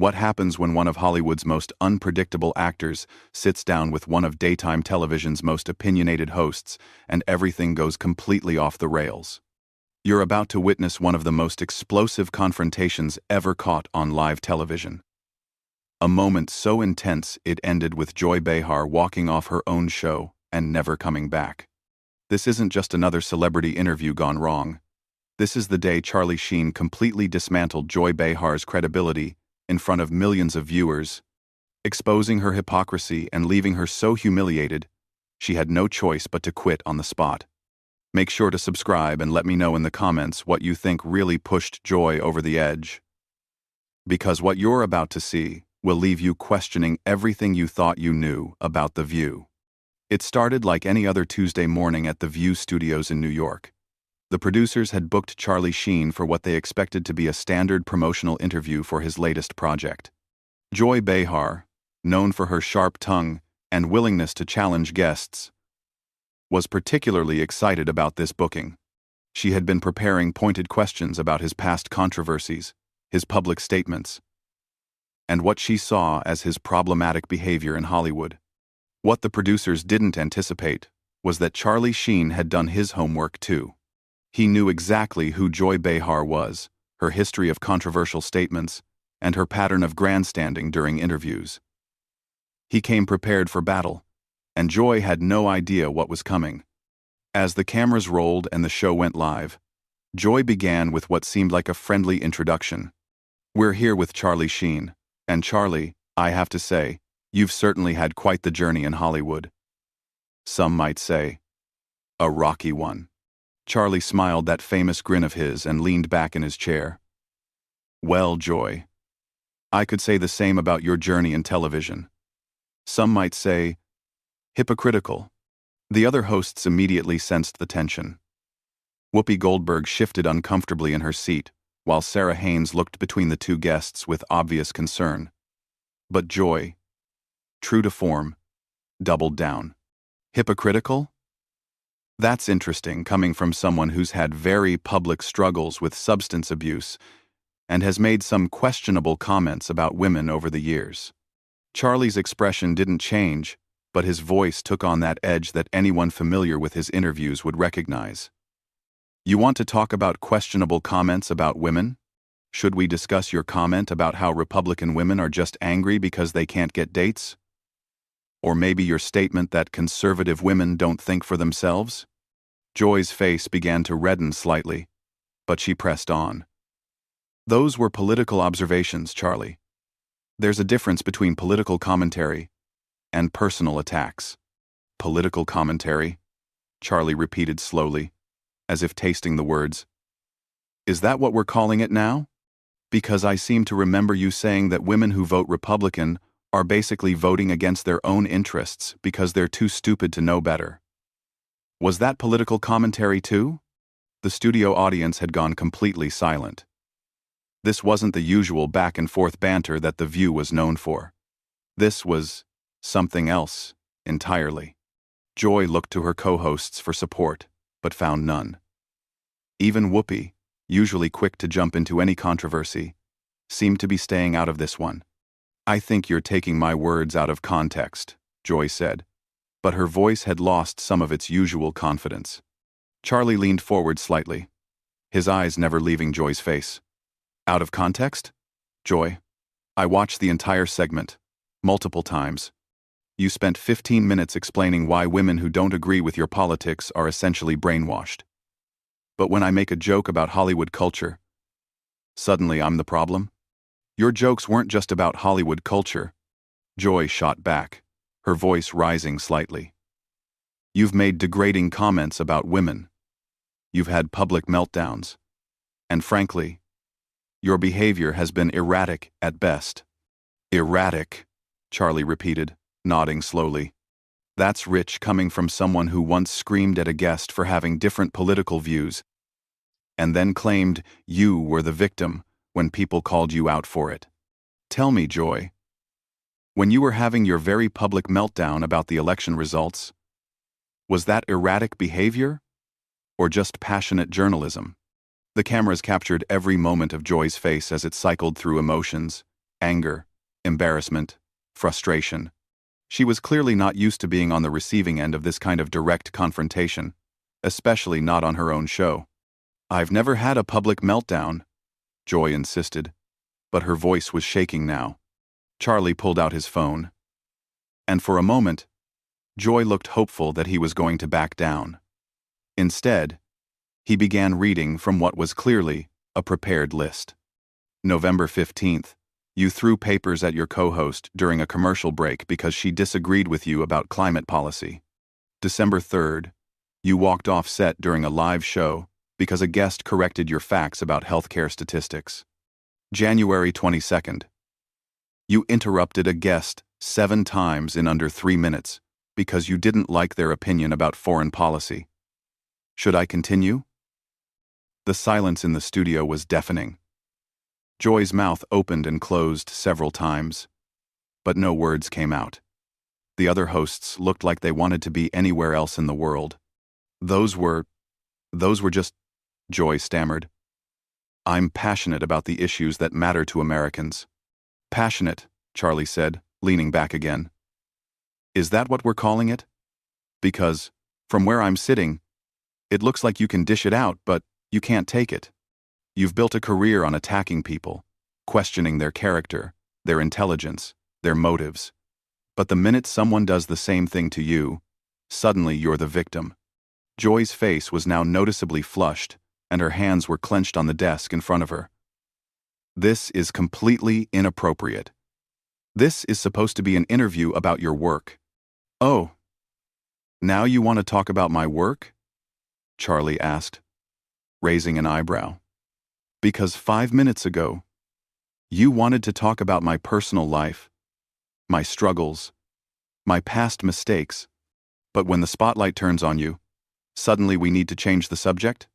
What happens when one of Hollywood's most unpredictable actors sits down with one of daytime television's most opinionated hosts and everything goes completely off the rails? You're about to witness one of the most explosive confrontations ever caught on live television. A moment so intense it ended with Joy Behar walking off her own show and never coming back. This isn't just another celebrity interview gone wrong. This is the day Sheen completely dismantled Joy Behar's credibility in front of millions of viewers, exposing her hypocrisy and leaving her so humiliated, she had no choice but to quit on the spot. Make sure to subscribe and let me know in the comments what you think really pushed Joy over the edge. Because what you're about to see will leave you questioning everything you thought you knew about The View. It started like any other Tuesday morning at The View studios in New York. The producers had booked Sheen for what they expected to be a standard promotional interview for his latest project. Joy Behar, known for her sharp tongue and willingness to challenge guests, was particularly excited about this booking. She had been preparing pointed questions about his past controversies, his public statements, and what she saw as his problematic behavior in Hollywood. What the producers didn't anticipate was that Sheen had done his homework too. He knew exactly who Joy Behar was, her history of controversial statements, and her pattern of grandstanding during interviews. He came prepared for battle, and Joy had no idea what was coming. As the cameras rolled and the show went live, Joy began with what seemed like a friendly introduction. "We're here with Sheen, and Charlie, I have to say, you've certainly had quite the journey in Hollywood. Some might say, a rocky one." Charlie smiled that famous grin of his and leaned back in his chair. "Well, Joy, I could say the same about your journey in television. Some might say, hypocritical." The other hosts immediately sensed the tension. Whoopi Goldberg shifted uncomfortably in her seat, while Sarah Haynes looked between the two guests with obvious concern. But Joy, true to form, doubled down. Hypocritical? That's interesting, coming from someone who's had very public struggles with substance abuse and has made some questionable comments about women over the years. Charlie's expression didn't change, but his voice took on that edge that anyone familiar with his interviews would recognize. "You want to talk about questionable comments about women? Should we discuss your comment about how Republican women are just angry because they can't get dates? Or maybe your statement that conservative women don't think for themselves?" Joy's face began to redden slightly, but she pressed on. "Those were political observations, Charlie. There's a difference between political commentary and personal attacks." "Political commentary?" Charlie repeated slowly, as if tasting the words. "Is that what we're calling it now? Because I seem to remember you saying that women who vote Republican are basically voting against their own interests because they're too stupid to know better. Was that political commentary too?" The studio audience had gone completely silent. This wasn't the usual back-and-forth banter that The View was known for. This was something else entirely. Joy looked to her co-hosts for support, but found none. Even Whoopi, usually quick to jump into any controversy, seemed to be staying out of this one. "I think you're taking my words out of context," Joy said, but her voice had lost some of its usual confidence. Charlie leaned forward slightly, his eyes never leaving Joy's face. "Out of context? Joy, I watched the entire segment, multiple times. You spent 15 minutes explaining why women who don't agree with your politics are essentially brainwashed. But when I make a joke about Hollywood culture, suddenly I'm the problem? Your jokes weren't just about Hollywood culture." Joy shot back, her voice rising slightly. "You've made degrading comments about women. You've had public meltdowns. And frankly, your behavior has been erratic at best." "Erratic," Charlie repeated, nodding slowly. "That's rich coming from someone who once screamed at a guest for having different political views, and then claimed you were the victim when people called you out for it. Tell me, Joy, when you were having your very public meltdown about the election results, was that erratic behavior or just passionate journalism?" The cameras captured every moment of Joy's face as it cycled through emotions, anger, embarrassment, frustration. She was clearly not used to being on the receiving end of this kind of direct confrontation, especially not on her own show. "I've never had a public meltdown," Joy insisted, but her voice was shaking now. Charlie pulled out his phone. And for a moment, Joy looked hopeful that he was going to back down. Instead, he began reading from what was clearly a prepared list. November 15th, you threw papers at your co-host during a commercial break because she disagreed with you about climate policy. December 3rd, you walked off set during a live show because a guest corrected your facts about healthcare statistics. January 22nd, you interrupted a guest 7 times in under 3 minutes because you didn't like their opinion about foreign policy. Should I continue? The silence in the studio was deafening. Joy's mouth opened and closed several times, but no words came out. The other hosts looked like they wanted to be anywhere else in the world. Those were just, Joy stammered. "I'm passionate about the issues that matter to Americans." "Passionate," Charlie said, leaning back again. "Is that what we're calling it? Because, from where I'm sitting, it looks like you can dish it out, but you can't take it. You've built a career on attacking people, questioning their character, their intelligence, their motives. But the minute someone does the same thing to you, suddenly you're the victim." Joy's face was now noticeably flushed, and her hands were clenched on the desk in front of her. "This is completely inappropriate. This is supposed to be an interview about your work." "Oh, now you want to talk about my work?" Charlie asked, raising an eyebrow. "Because 5 minutes ago, you wanted to talk about my personal life, my struggles, my past mistakes, but when the spotlight turns on you, suddenly we need to change the subject?"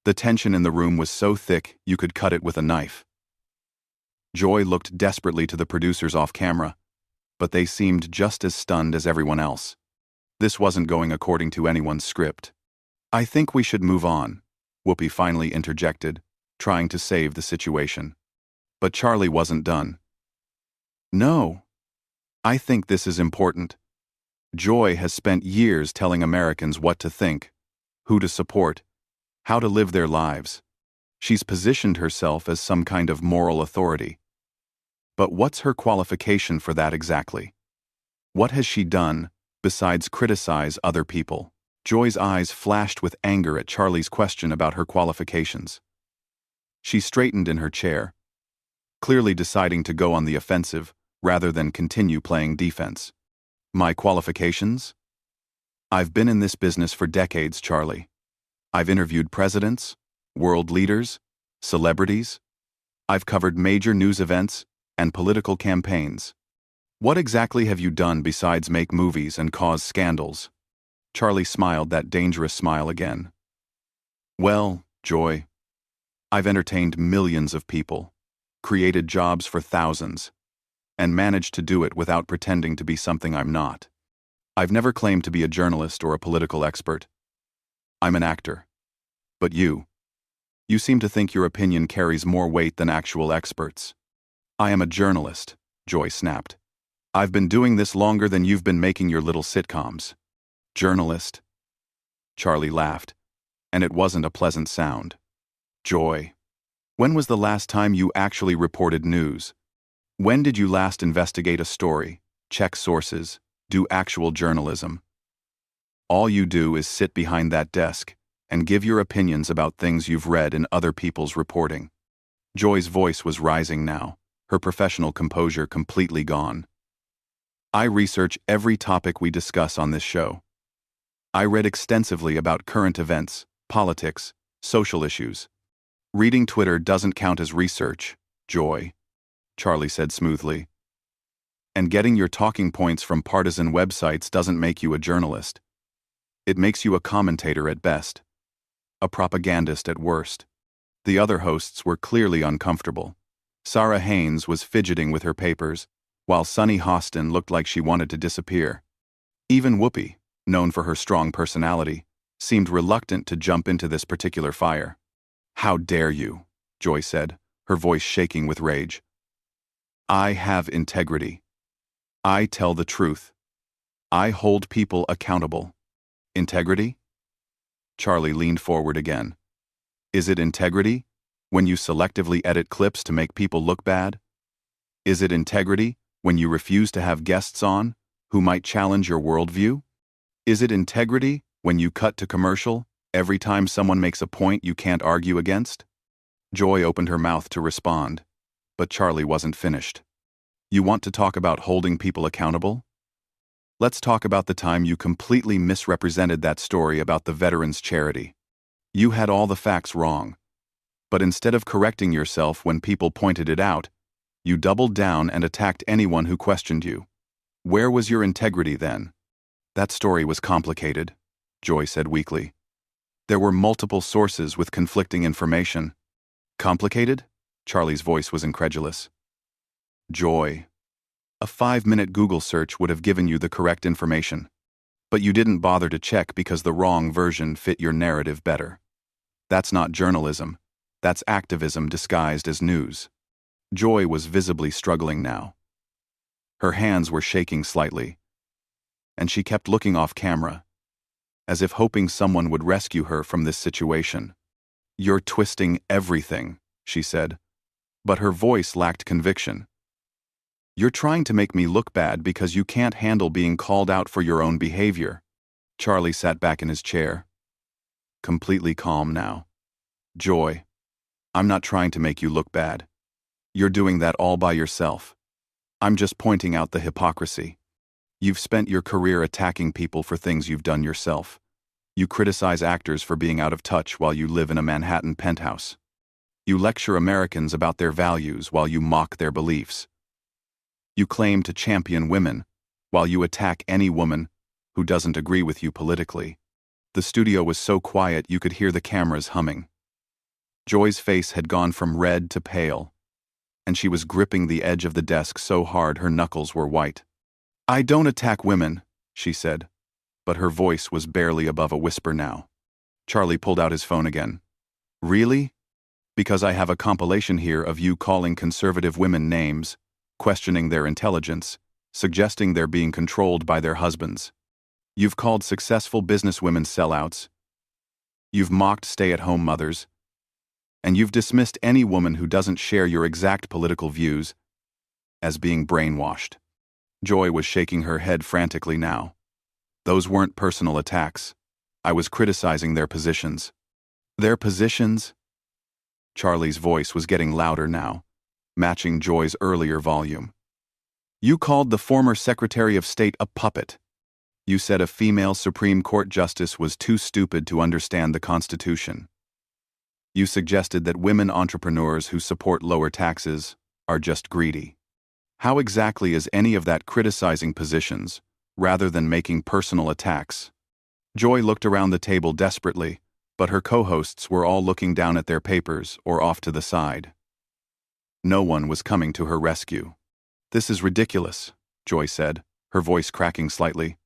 The tension in the room was so thick you could cut it with a knife. Joy looked desperately to the producers off camera, but they seemed just as stunned as everyone else. This wasn't going according to anyone's script. "I think we should move on," Whoopi finally interjected, trying to save the situation. But Charlie wasn't done. "No, I think this is important. Joy has spent years telling Americans what to think, who to support, how to live their lives. She's positioned herself as some kind of moral authority. But what's her qualification for that exactly? What has she done besides criticize other people?" Joy's eyes flashed with anger at Charlie's question about her qualifications. She straightened in her chair, clearly deciding to go on the offensive rather than continue playing defense. "My qualifications? I've been in this business for decades, Charlie. I've interviewed presidents, world leaders, celebrities. I've covered major news events and political campaigns. What exactly have you done besides make movies and cause scandals?" Charlie smiled that dangerous smile again. "Well, Joy, I've entertained millions of people, created jobs for thousands, and managed to do it without pretending to be something I'm not. I've never claimed to be a journalist or a political expert. I'm an actor. But you seem to think your opinion carries more weight than actual experts." "I am a journalist," Joy snapped. "I've been doing this longer than you've been making your little sitcoms." "Journalist?" Charlie laughed, and it wasn't a pleasant sound. "Joy, when was the last time you actually reported news? When did you last investigate a story, check sources, do actual journalism? All you do is sit behind that desk and give your opinions about things you've read in other people's reporting." Joy's voice was rising now, her professional composure completely gone. "I research every topic we discuss on this show. I read extensively about current events, politics, social issues. Reading Twitter doesn't count as research, Joy," Charlie said smoothly. "And getting your talking points from partisan websites doesn't make you a journalist. It makes you a commentator at best, a propagandist at worst." The other hosts were clearly uncomfortable. Sarah Haynes was fidgeting with her papers, while Sunny Hostin looked like she wanted to disappear. Even Whoopi, known for her strong personality, seemed reluctant to jump into this particular fire. "How dare you?" Joy said, her voice shaking with rage. I have integrity. I tell the truth. I hold people accountable. Integrity? Charlie leaned forward again. Is it integrity when you selectively edit clips to make people look bad? Is it integrity when you refuse to have guests on who might challenge your worldview? Is it integrity when you cut to commercial every time someone makes a point you can't argue against? Joy opened her mouth to respond, but Charlie wasn't finished. You want to talk about holding people accountable? Let's talk about the time you completely misrepresented that story about the veterans' charity. You had all the facts wrong, but instead of correcting yourself when people pointed it out, you doubled down and attacked anyone who questioned you. Where was your integrity then? That story was complicated, Joy said weakly. There were multiple sources with conflicting information. Complicated? Charlie's voice was incredulous. Joy. A 5-minute Google search would have given you the correct information, but you didn't bother to check because the wrong version fit your narrative better. That's not journalism. That's activism disguised as news. Joy was visibly struggling now. Her hands were shaking slightly, and she kept looking off camera, as if hoping someone would rescue her from this situation. You're twisting everything, she said, but her voice lacked conviction. You're trying to make me look bad because you can't handle being called out for your own behavior. Charlie sat back in his chair, completely calm now. Joy, I'm not trying to make you look bad. You're doing that all by yourself. I'm just pointing out the hypocrisy. You've spent your career attacking people for things you've done yourself. You criticize actors for being out of touch while you live in a Manhattan penthouse. You lecture Americans about their values while you mock their beliefs. You claim to champion women while you attack any woman who doesn't agree with you politically. The studio was so quiet you could hear the cameras humming. Joy's face had gone from red to pale, and she was gripping the edge of the desk so hard her knuckles were white. I don't attack women, she said, but her voice was barely above a whisper now. Charlie pulled out his phone again. Really? Because I have a compilation here of you calling conservative women names, questioning their intelligence, suggesting they're being controlled by their husbands. You've called successful businesswomen sellouts. You've mocked stay-at-home mothers. And you've dismissed any woman who doesn't share your exact political views as being brainwashed. Joy was shaking her head frantically now. Those weren't personal attacks. I was criticizing their positions. Their positions? Charlie's voice was getting louder now, matching Joy's earlier volume. You called the former Secretary of State a puppet. You said a female Supreme Court justice was too stupid to understand the Constitution. You suggested that women entrepreneurs who support lower taxes are just greedy. How exactly is any of that criticizing positions, rather than making personal attacks? Joy looked around the table desperately, but her co-hosts were all looking down at their papers or off to the side. No one was coming to her rescue. This is ridiculous, Joy said, her voice cracking slightly.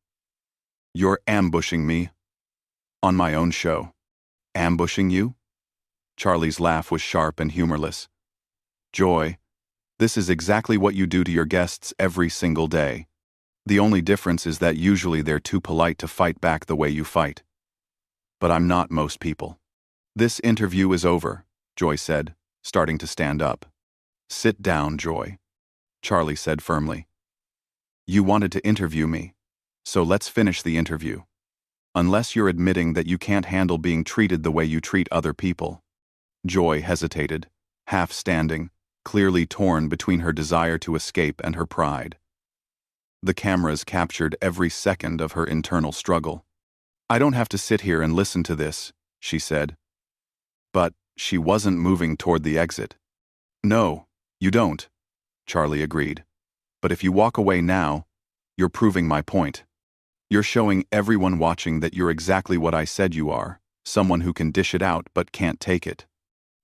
You're ambushing me. On my own show. Ambushing you? Charlie's laugh was sharp and humorless. Joy, this is exactly what you do to your guests every single day. The only difference is that usually they're too polite to fight back the way you fight. But I'm not most people. This interview is over, Joy said, starting to stand up. Sit down, Joy, Charlie said firmly. You wanted to interview me, so let's finish the interview. Unless you're admitting that you can't handle being treated the way you treat other people. Joy hesitated, half standing, clearly torn between her desire to escape and her pride. The cameras captured every second of her internal struggle. I don't have to sit here and listen to this, she said. But she wasn't moving toward the exit. No, you don't, Charlie agreed. But if you walk away now, you're proving my point. You're showing everyone watching that you're exactly what I said you are, someone who can dish it out but can't take it.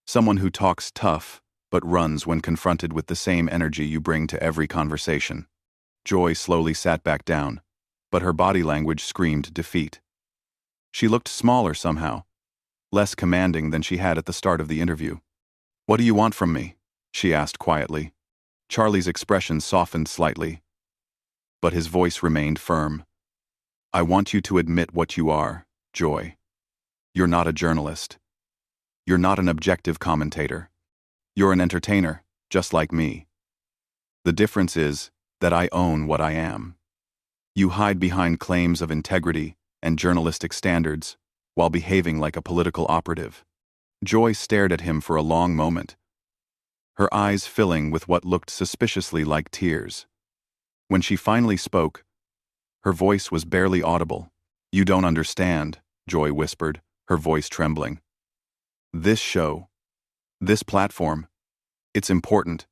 Someone who talks tough, but runs when confronted with the same energy you bring to every conversation. Joy slowly sat back down, but her body language screamed defeat. She looked smaller somehow, less commanding than she had at the start of the interview. What do you want from me? She asked quietly. Charlie's expression softened slightly, but his voice remained firm. I want you to admit what you are, Joy. You're not a journalist. You're not an objective commentator. You're an entertainer, just like me. The difference is that I own what I am. You hide behind claims of integrity and journalistic standards while behaving like a political operative. Joy stared at him for a long moment, her eyes filling with what looked suspiciously like tears. When she finally spoke, her voice was barely audible. You don't understand, Joy whispered, her voice trembling. This show, this platform, it's important.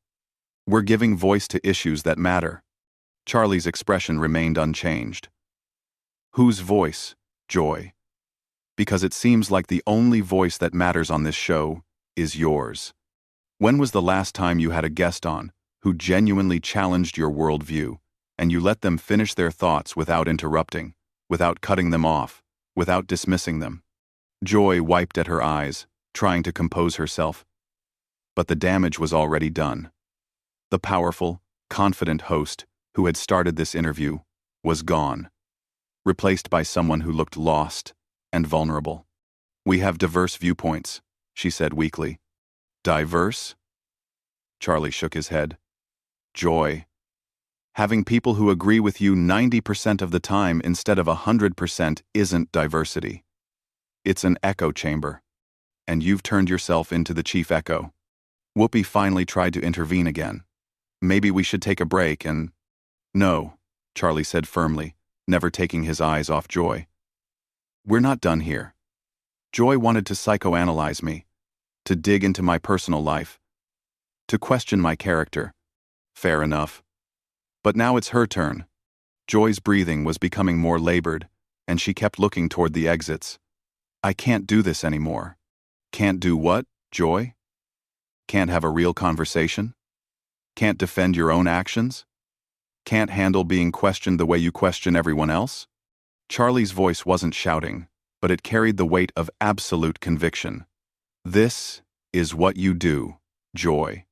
We're giving voice to issues that matter. Charlie's expression remained unchanged. Whose voice, Joy? Because it seems like the only voice that matters on this show is yours. When was the last time you had a guest on who genuinely challenged your worldview, and you let them finish their thoughts without interrupting, without cutting them off, without dismissing them? Joy wiped at her eyes, trying to compose herself. But the damage was already done. The powerful, confident host who had started this interview was gone, replaced by someone who looked lost and vulnerable. We have diverse viewpoints, she said weakly. Diverse? Charlie shook his head. Joy. Having people who agree with you 90% of the time instead of 100% isn't diversity. It's an echo chamber. And you've turned yourself into the chief echo. Whoopi finally tried to intervene again. Maybe we should take a break and... No, Charlie said firmly, never taking his eyes off Joy. We're not done here. Joy wanted to psychoanalyze me, to dig into my personal life, to question my character. Fair enough. But now it's her turn. Joy's breathing was becoming more labored, and she kept looking toward the exits. I can't do this anymore. Can't do what, Joy? Can't have a real conversation? Can't defend your own actions? Can't handle being questioned the way you question everyone else? Charlie's voice wasn't shouting, but it carried the weight of absolute conviction. This is what you do, Joy.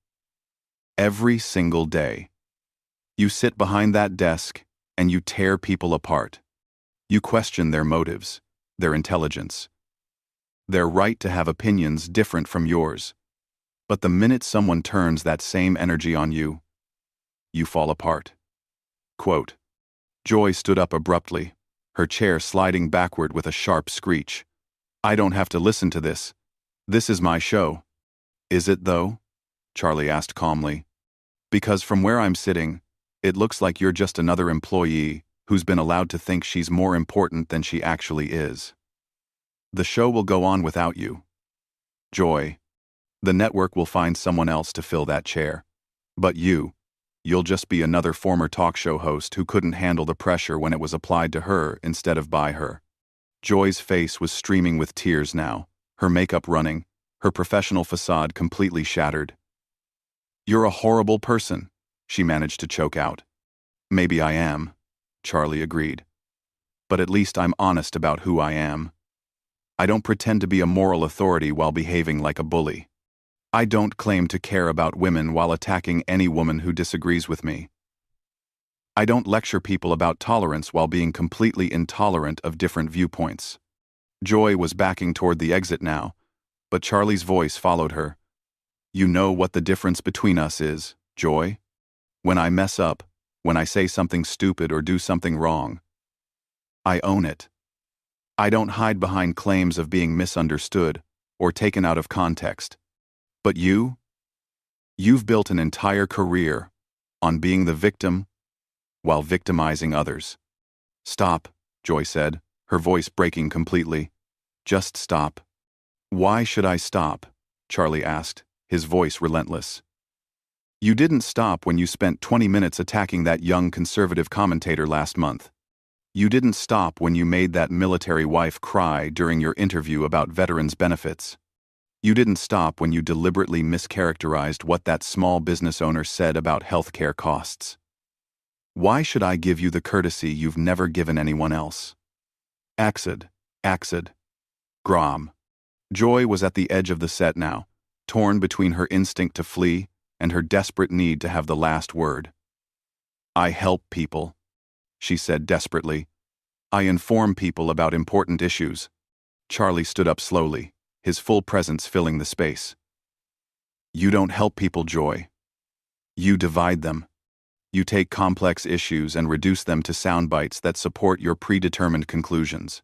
Every single day. You sit behind that desk and you tear people apart. You question their motives, their intelligence, their right to have opinions different from yours. But the minute someone turns that same energy on you, you fall apart. Quote. Joy stood up abruptly, her chair sliding backward with a sharp screech. I don't have to listen to this. This is my show. Is it, though? Charlie asked calmly. Because from where I'm sitting, it looks like you're just another employee who's been allowed to think she's more important than she actually is. The show will go on without you. Joy. The network will find someone else to fill that chair. But you'll just be another former talk show host who couldn't handle the pressure when it was applied to her instead of by her. Joy's face was streaming with tears now, her makeup running, her professional facade completely shattered. You're a horrible person, she managed to choke out. Maybe I am, Charlie agreed. But at least I'm honest about who I am. I don't pretend to be a moral authority while behaving like a bully. I don't claim to care about women while attacking any woman who disagrees with me. I don't lecture people about tolerance while being completely intolerant of different viewpoints. Joy was backing toward the exit now, but Charlie's voice followed her. You know what the difference between us is, Joy? When I mess up, when I say something stupid or do something wrong, I own it. I don't hide behind claims of being misunderstood or taken out of context. But you've built an entire career on being the victim while victimizing others. Stop, Joy said, her voice breaking completely. Just stop. Why should I stop? Charlie asked, his voice relentless. You didn't stop when you spent 20 minutes attacking that young conservative commentator last month. You didn't stop when you made that military wife cry during your interview about veterans' benefits. You didn't stop when you deliberately mischaracterized what that small business owner said about healthcare costs. Why should I give you the courtesy you've never given anyone else? Axid. Grom. Joy was at the edge of the set now, torn between her instinct to flee and her desperate need to have the last word. "I help people," she said desperately. "I inform people about important issues." Charlie stood up slowly, his full presence filling the space. "You don't help people, Joy. You divide them. You take complex issues and reduce them to sound bites that support your predetermined conclusions.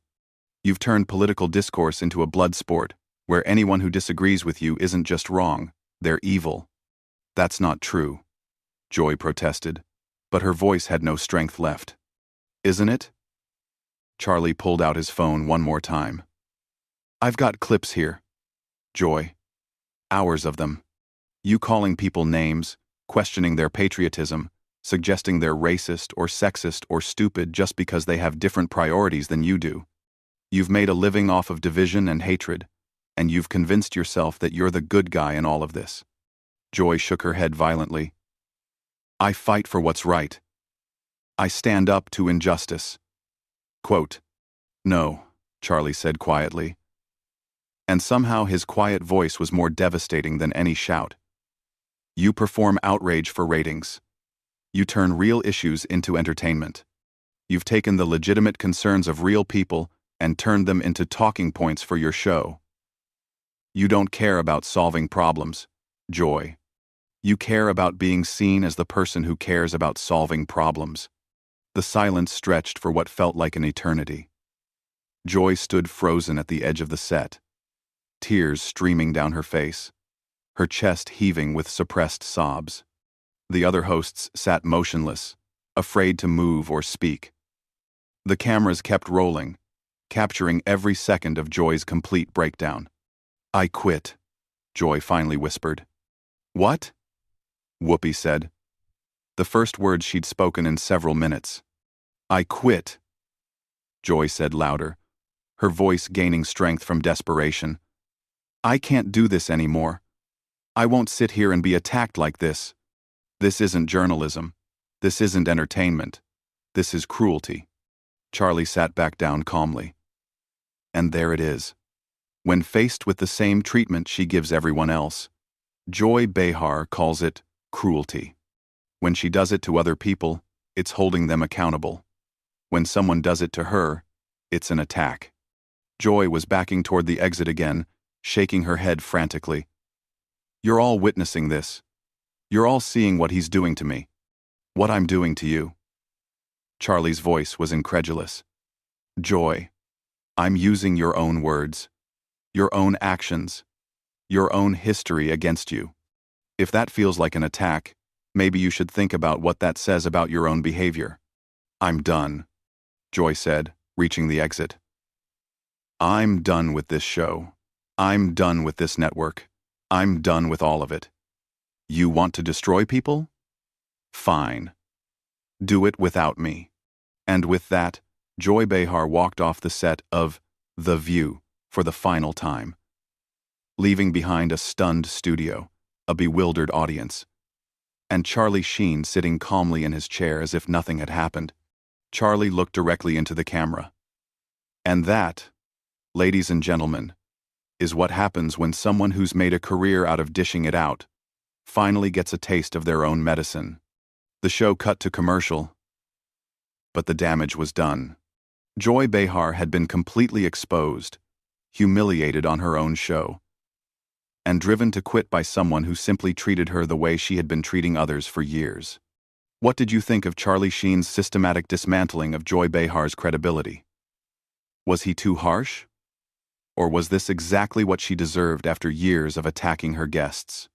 You've turned political discourse into a blood sport, where anyone who disagrees with you isn't just wrong, they're evil." "That's not true," Joy protested, but her voice had no strength left. "Isn't it?" Charlie pulled out his phone one more time. "I've got clips here, Joy. Hours of them. You calling people names, questioning their patriotism, suggesting they're racist or sexist or stupid just because they have different priorities than you do. You've made a living off of division and hatred, and you've convinced yourself that you're the good guy in all of this." Joy shook her head violently. "I fight for what's right. I stand up to injustice." Quote, "No," Charlie said quietly. And somehow his quiet voice was more devastating than any shout. "You perform outrage for ratings. You turn real issues into entertainment. You've taken the legitimate concerns of real people and turned them into talking points for your show. You don't care about solving problems, Joy. You care about being seen as the person who cares about solving problems." The silence stretched for what felt like an eternity. Joy stood frozen at the edge of the set, tears streaming down her face, her chest heaving with suppressed sobs. The other hosts sat motionless, afraid to move or speak. The cameras kept rolling, capturing every second of Joy's complete breakdown. "I quit," Joy finally whispered. "What?" Whoopi said. The first words she'd spoken in several minutes. "I quit," Joy said louder, her voice gaining strength from desperation. "I can't do this anymore. I won't sit here and be attacked like this. This isn't journalism. This isn't entertainment. This is cruelty." Charlie sat back down calmly. And there it is. When faced with the same treatment she gives everyone else, Joy Behar calls it cruelty. When she does it to other people, it's holding them accountable. When someone does it to her, it's an attack. Joy was backing toward the exit again, shaking her head frantically. "You're all witnessing this. You're all seeing what he's doing to me. What I'm doing to you." Charlie's voice was incredulous. "Joy, I'm using your own words, your own actions, your own history against you. If that feels like an attack, maybe you should think about what that says about your own behavior." "I'm done," Joy said, reaching the exit. "I'm done with this show. I'm done with this network. I'm done with all of it. You want to destroy people? Fine. Do it without me." And with that, Joy Behar walked off the set of The View for the final time, leaving behind a stunned studio, a bewildered audience, and Charlie Sheen sitting calmly in his chair as if nothing had happened. Charlie looked directly into the camera. And that, ladies and gentlemen, is what happens when someone who's made a career out of dishing it out finally gets a taste of their own medicine. The show cut to commercial, but the damage was done. Joy Behar had been completely exposed, humiliated on her own show, and driven to quit by someone who simply treated her the way she had been treating others for years. What did you think of Charlie Sheen's systematic dismantling of Joy Behar's credibility? Was he too harsh? Or was this exactly what she deserved after years of attacking her guests?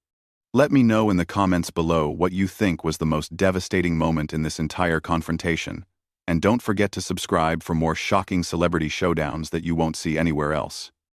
Let me know in the comments below what you think was the most devastating moment in this entire confrontation, and don't forget to subscribe for more shocking celebrity showdowns that you won't see anywhere else.